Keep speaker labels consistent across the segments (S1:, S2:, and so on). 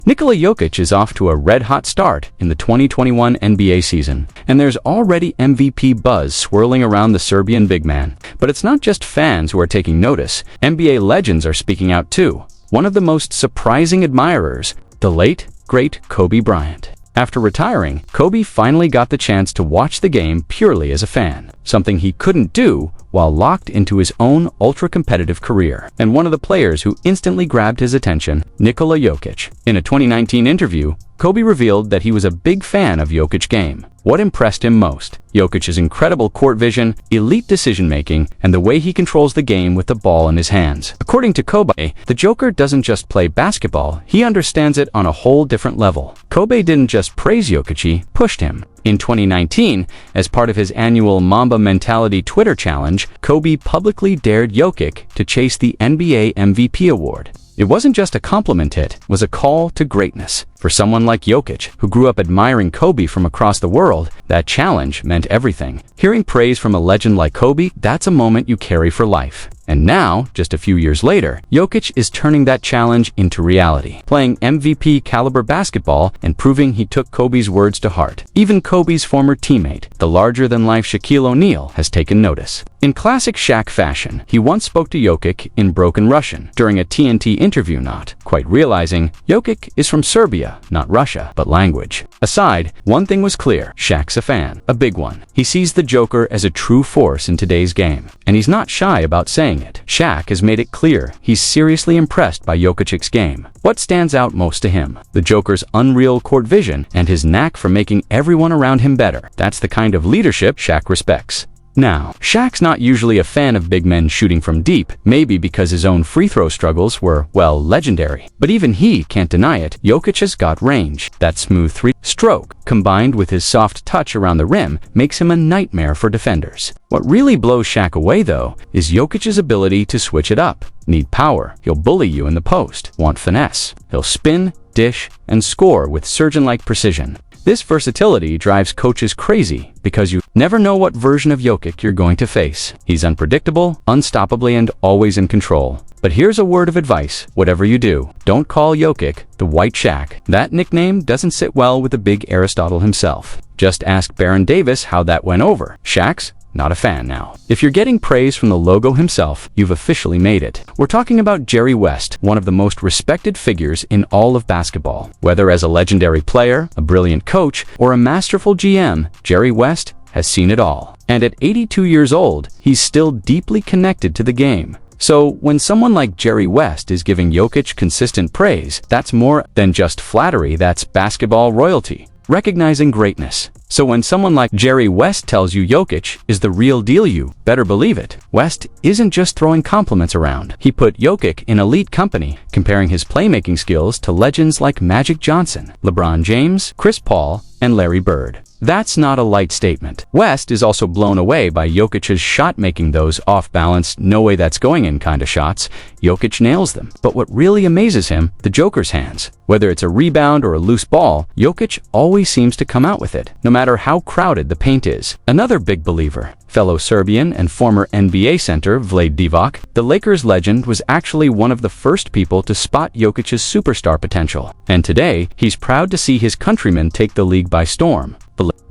S1: Nikola Jokic is off to a red-hot start in the 2021 NBA season, and there's already MVP buzz swirling around the Serbian big man. But it's not just fans who are taking notice. NBA legends are speaking out too. One of the most surprising admirers, the late, great Kobe Bryant. After retiring, Kobe finally got the chance to watch the game purely as a fan, something he couldn't do while locked into his own ultra-competitive career. And one of the players who instantly grabbed his attention, Nikola Jokic. In a 2019 interview, Kobe revealed that he was a big fan of Jokic's game. What impressed him most? Jokic's incredible court vision, elite decision-making, and the way he controls the game with the ball in his hands. According to Kobe, the Joker doesn't just play basketball, he understands it on a whole different level. Kobe didn't just praise Jokic, he pushed him. In 2019, as part of his annual Mamba Mentality Twitter challenge, Kobe publicly dared Jokic to chase the NBA MVP award. It wasn't just a compliment, it was a call to greatness. For someone like Jokic, who grew up admiring Kobe from across the world, that challenge meant everything. Hearing praise from a legend like Kobe, that's a moment you carry for life. And now, just a few years later, Jokic is turning that challenge into reality, playing MVP-caliber basketball and proving he took Kobe's words to heart. Even Kobe's former teammate, the larger-than-life Shaquille O'Neal, has taken notice. In classic Shaq fashion, he once spoke to Jokic in broken Russian during a TNT interview, not quite realizing Jokic is from Serbia, not Russia, but language. Aside, one thing was clear, Shaq's a fan, a big one. He sees the Joker as a true force in today's game, and he's not shy about saying it. Shaq has made it clear he's seriously impressed by Jokic's game. What stands out most to him? The Joker's unreal court vision and his knack for making everyone around him better. That's the kind of leadership Shaq respects. Now, Shaq's not usually a fan of big men shooting from deep, maybe because his own free throw struggles were, well, legendary. But even he can't deny it, Jokic has got range. That smooth three-stroke, combined with his soft touch around the rim, makes him a nightmare for defenders. What really blows Shaq away, though, is Jokic's ability to switch it up. Need power, he'll bully you in the post. Want finesse, he'll spin, dish, and score with surgeon-like precision. This versatility drives coaches crazy because you never know what version of Jokic you're going to face. He's unpredictable, unstoppably, and always in control. But here's a word of advice. Whatever you do, don't call Jokic the White Shaq. That nickname doesn't sit well with the big Aristotle himself. Just ask Baron Davis how that went over. Shaq's not a fan now. If you're getting praise from the logo himself, you've officially made it. We're talking about Jerry West, one of the most respected figures in all of basketball. Whether as a legendary player, a brilliant coach, or a masterful GM, Jerry West has seen it all. And at 82 years old, he's still deeply connected to the game. So when someone like Jerry West is giving Jokic consistent praise, that's more than just flattery, that's basketball royalty. Recognizing greatness. So when someone like Jerry West tells you Jokic is the real deal, you better believe it. West isn't just throwing compliments around. He put Jokic in elite company, comparing his playmaking skills to legends like Magic Johnson, LeBron James, Chris Paul, and Larry Bird. That's not a light statement. West is also blown away by Jokic's shot-making, those off-balance, no way that's going in kind of shots. Jokic nails them. But what really amazes him, the Joker's hands. Whether it's a rebound or a loose ball, Jokic always seems to come out with it, no matter how crowded the paint is. Another big believer, fellow Serbian and former NBA center Vlade Divac, the Lakers legend was actually one of the first people to spot Jokic's superstar potential. And today, he's proud to see his countrymen take the league by storm.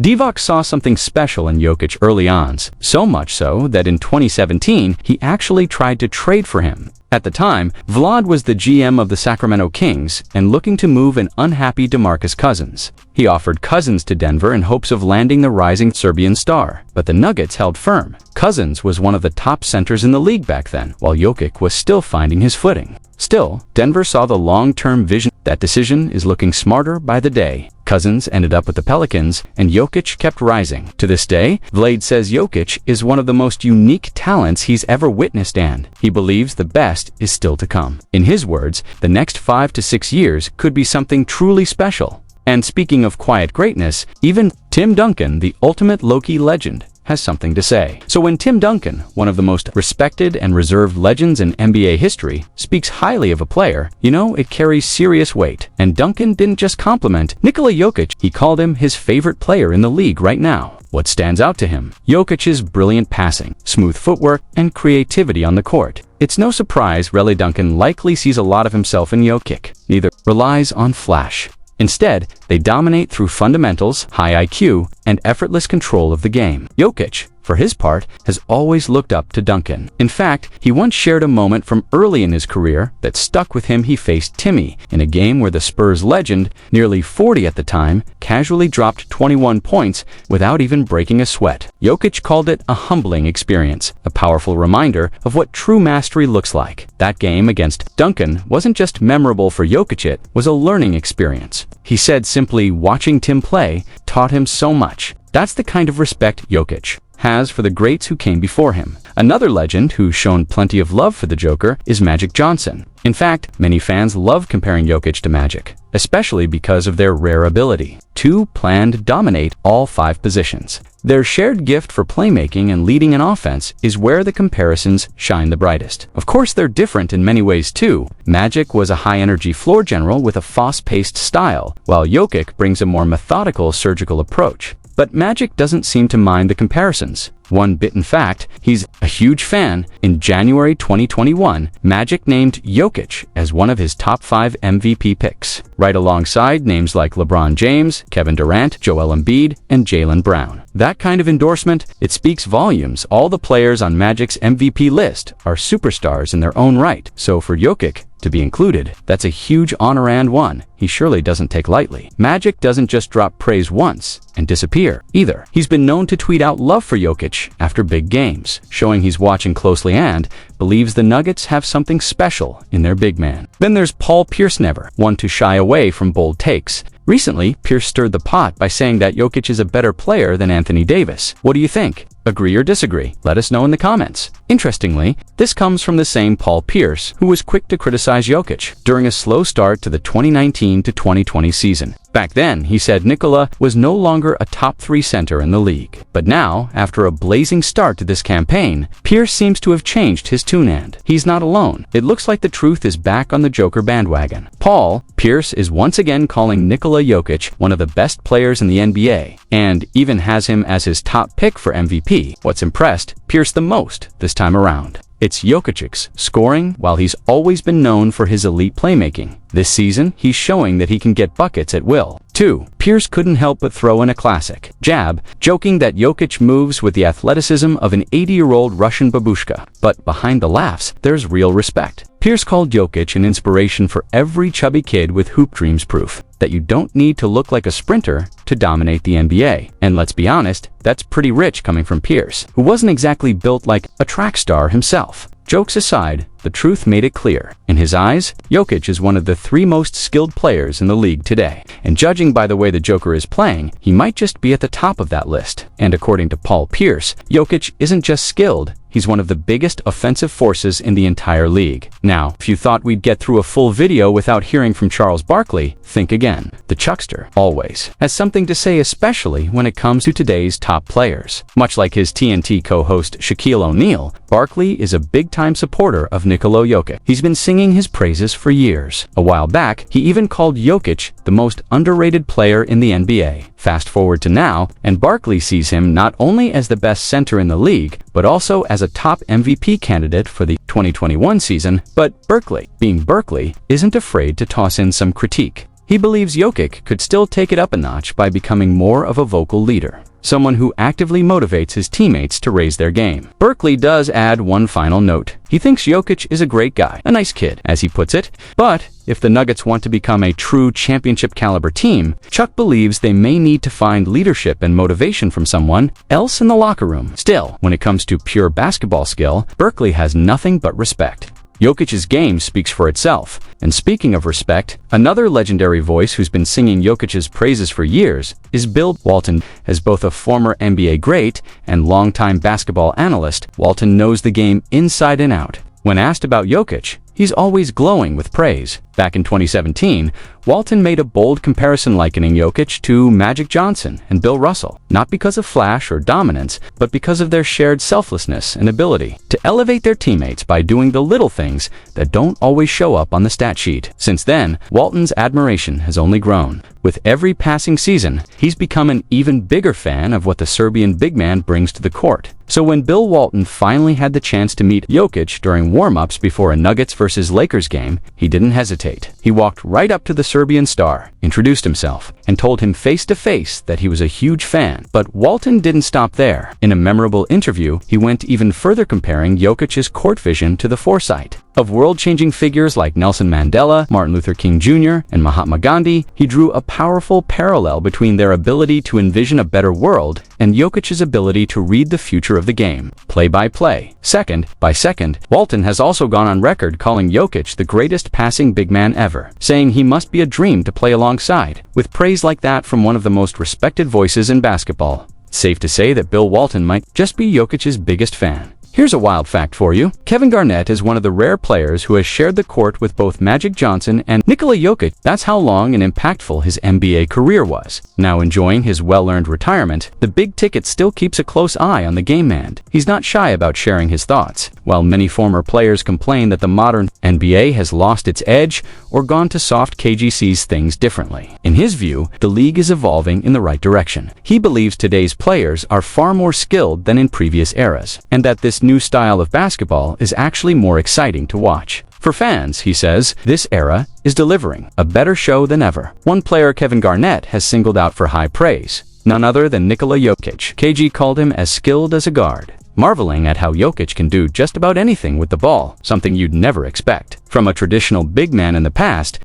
S1: Divac saw something special in Jokic early on, so much so that in 2017, he actually tried to trade for him. At the time, Vlad was the GM of the Sacramento Kings and looking to move an unhappy DeMarcus Cousins. He offered Cousins to Denver in hopes of landing the rising Serbian star, but the Nuggets held firm. Cousins was one of the top centers in the league back then, while Jokic was still finding his footing. Still, Denver saw the long-term vision. That decision is looking smarter by the day. Cousins ended up with the Pelicans, and Jokic kept rising. To this day, Vlade says Jokic is one of the most unique talents he's ever witnessed, and he believes the best is still to come. In his words, the next 5 to 6 years could be something truly special. And speaking of quiet greatness, even Tim Duncan, the ultimate low-key legend, has something to say. So when Tim Duncan, one of the most respected and reserved legends in NBA history, speaks highly of a player, you know it carries serious weight. And Duncan didn't just compliment Nikola Jokic, he called him his favorite player in the league right now. What stands out to him? Jokic's brilliant passing, smooth footwork, and creativity on the court. It's no surprise Riley Duncan likely sees a lot of himself in Jokic. Neither relies on flash. Instead, they dominate through fundamentals, high IQ, and effortless control of the game. Jokic, for his part, has always looked up to Duncan. In fact, he once shared a moment from early in his career that stuck with him. He faced Timmy in a game where the Spurs legend, nearly 40 at the time, casually dropped 21 points without even breaking a sweat. Jokic called it a humbling experience, a powerful reminder of what true mastery looks like. That game against Duncan wasn't just memorable for Jokic, it was a learning experience. He said simply watching Tim play taught him so much. That's the kind of respect Jokic has for the greats who came before him. Another legend who's shown plenty of love for the Joker is Magic Johnson. In fact, many fans love comparing Jokic to Magic, especially because of their rare ability to plan to dominate all 5 positions. Their shared gift for playmaking and leading an offense is where the comparisons shine the brightest. Of course, they're different in many ways too. Magic was a high-energy floor general with a fast-paced style, while Jokic brings a more methodical, surgical approach. But Magic doesn't seem to mind the comparisons. One bit in fact, he's a huge fan. In January 2021, Magic named Jokic as one of his top 5 MVP picks, right alongside names like LeBron James, Kevin Durant, Joel Embiid, and Jaylen Brown. That kind of endorsement, it speaks volumes. All the players on Magic's MVP list are superstars in their own right. So for Jokic to be included, that's a huge honor and one he surely doesn't take lightly. Magic doesn't just drop praise once and disappear either. He's been known to tweet out love for Jokic after big games, showing he's watching closely and believes the Nuggets have something special in their big man. Then there's Paul Pierce, never one to shy away from bold takes. Recently, Pierce stirred the pot by saying that Jokic is a better player than Anthony Davis. What do you think? Agree or disagree? Let us know in the comments. Interestingly, this comes from the same Paul Pierce who was quick to criticize Jokic during a slow start to the 2019 to 2020 season. Back then, he said Nikola was no longer a top 3 center in the league. But now, after a blazing start to this campaign, Pierce seems to have changed his tune, and he's not alone. It looks like the truth is back on the Joker bandwagon. Paul Pierce is once again calling Nikola Jokic one of the best players in the NBA, and even has him as his top pick for MVP. What's impressed Pierce the most this time around? It's Jokic's scoring. While he's always been known for his elite playmaking, this season he's showing that he can get buckets at will. 2. Pierce couldn't help but throw in a classic jab, joking that Jokic moves with the athleticism of an 80-year-old Russian babushka. But behind the laughs, there's real respect. Pierce called Jokic an inspiration for every chubby kid with hoop dreams, proof that you don't need to look like a sprinter to dominate the NBA. And let's be honest, that's pretty rich coming from Pierce, who wasn't exactly built like a track star himself. Jokes aside, the truth made it clear. In his eyes, Jokic is one of the 3 most skilled players in the league today. And judging by the way the Joker is playing, he might just be at the top of that list. And according to Paul Pierce, Jokic isn't just skilled, he's one of the biggest offensive forces in the entire league. Now, if you thought we'd get through a full video without hearing from Charles Barkley, think again. The Chuckster always has something to say, especially when it comes to today's top players. Much like his TNT co-host Shaquille O'Neal, Barkley is a big-time supporter of Nikola Jokic. He's been singing his praises for years. A while back, he even called Jokic the most underrated player in the NBA. Fast forward to now, and Barkley sees him not only as the best center in the league, but also as a top MVP candidate for the 2021 season. But Barkley, being Barkley, isn't afraid to toss in some critique. He believes Jokic could still take it up a notch by becoming more of a vocal leader, someone who actively motivates his teammates to raise their game. Barkley does add one final note. He thinks Jokic is a great guy, a nice kid, as he puts it. But if the Nuggets want to become a true championship-caliber team, Chuck believes they may need to find leadership and motivation from someone else in the locker room. Still, when it comes to pure basketball skill, Barkley has nothing but respect. Jokic's game speaks for itself. And speaking of respect, another legendary voice who's been singing Jokic's praises for years is Bill Walton. As both a former NBA great and longtime basketball analyst, Walton knows the game inside and out. When asked about Jokic, he's always glowing with praise. Back in 2017, Walton made a bold comparison likening Jokic to Magic Johnson and Bill Russell, not because of flash or dominance, but because of their shared selflessness and ability to elevate their teammates by doing the little things that don't always show up on the stat sheet. Since then, Walton's admiration has only grown. With every passing season, he's become an even bigger fan of what the Serbian big man brings to the court. So when Bill Walton finally had the chance to meet Jokic during warm-ups before a Nuggets vs. Lakers game, he didn't hesitate. He walked right up to the Serbian star, introduced himself, and told him face-to-face that he was a huge fan. But Walton didn't stop there. In a memorable interview, he went even further, comparing Jokic's court vision to the foresight of world-changing figures like Nelson Mandela, Martin Luther King Jr., and Mahatma Gandhi. He drew a powerful parallel between their ability to envision a better world and Jokic's ability to read the future of the game, play by play, second by second. Walton has also gone on record calling Jokic the greatest passing big man ever, saying he must be a dream to play alongside. With praise like that from one of the most respected voices in basketball, safe to say that Bill Walton might just be Jokic's biggest fan. Here's a wild fact for you. Kevin Garnett is one of the rare players who has shared the court with both Magic Johnson and Nikola Jokic. That's how long and impactful his NBA career was. Now enjoying his well-earned retirement, the big ticket still keeps a close eye on the game, and he's not shy about sharing his thoughts. While many former players complain that the modern NBA has lost its edge or gone to soft, KG sees things differently. In his view, the league is evolving in the right direction. He believes today's players are far more skilled than in previous eras, and that this new style of basketball is actually more exciting to watch. For fans, he says, this era is delivering a better show than ever. One player Kevin Garnett has singled out for high praise, none other than Nikola Jokic. KG called him as skilled as a guard, marveling at how Jokic can do just about anything with the ball, something you'd never expect from a traditional big man in the past.